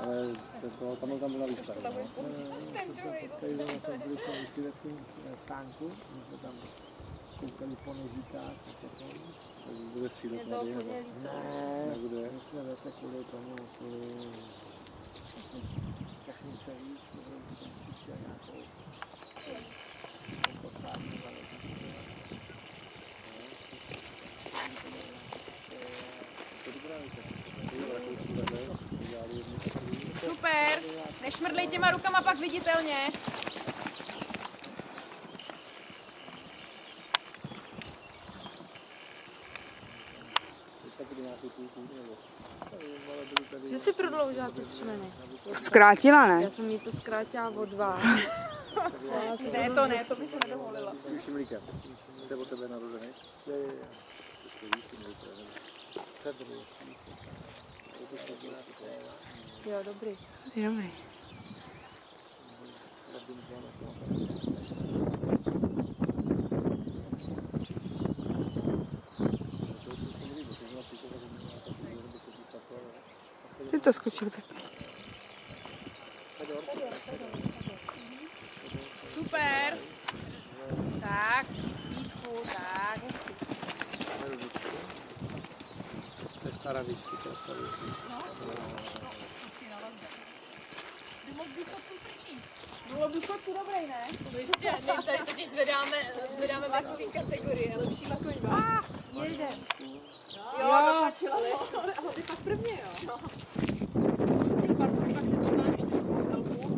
Ale tam byl na výstavě. Tady byli jsme vždycky ve svým stánku, my jsme tam koukali po nožíkách a potom. Bude střílet na něj? Ne, my jsme zase kvůli tomu, kvůli technice víc, jsem přišel nějakou posádku na Super, nešmrdlej těma rukama pak viditelně. Že si prodloužila ty třmeny. Zkrátila, ne? Já jsem jí to zkrátila o 2. Ne, to bych se nedovolila. S tím šimlíkem. To je od tebe narozený? Jo, dobrý. Dobrý. Ty to skočil tak. Super. Tak, Vítku, tak, hezky. To je stará výsky, to je stará výsky. Bylo by to dobrý, ne? No jistě, my tady totiž zvedáme věkové kategorie, lepší makoňba. Jeden. Jo, dopačila, Ale ty fakt prvně, jo. Pak se podíváš ty svou velkou,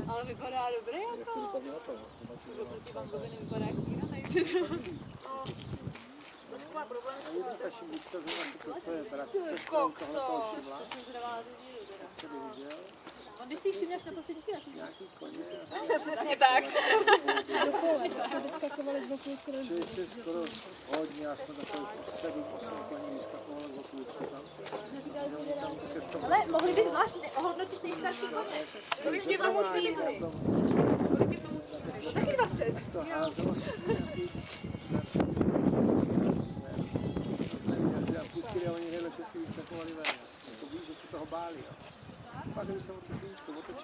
ale vypadá dobré jako. Oproti Vangovi nevypadá jak kníra, nejde. Ta šimlička znamená, co je bratce z Kokso, tohoto šimla. to jsem zvedala tu díru teda. Jste by viděl? A když si ji všimneš na poslední chvíli, Nějaký koně, přesně tak. asi skoro hodně, já jsme takové 7-8 koní vyskakovali z okůlce tam. Tam z kestu. ale mohli by zvlášť ohodnotit nejstarší koně. Kolik je vlastní kategorii? Taky 20. To házelo se nějaký... Pustili a oni hele všechny vyskakovali ven. To víš, že se toho báli. Pak když jsem o tu svíčku otočil,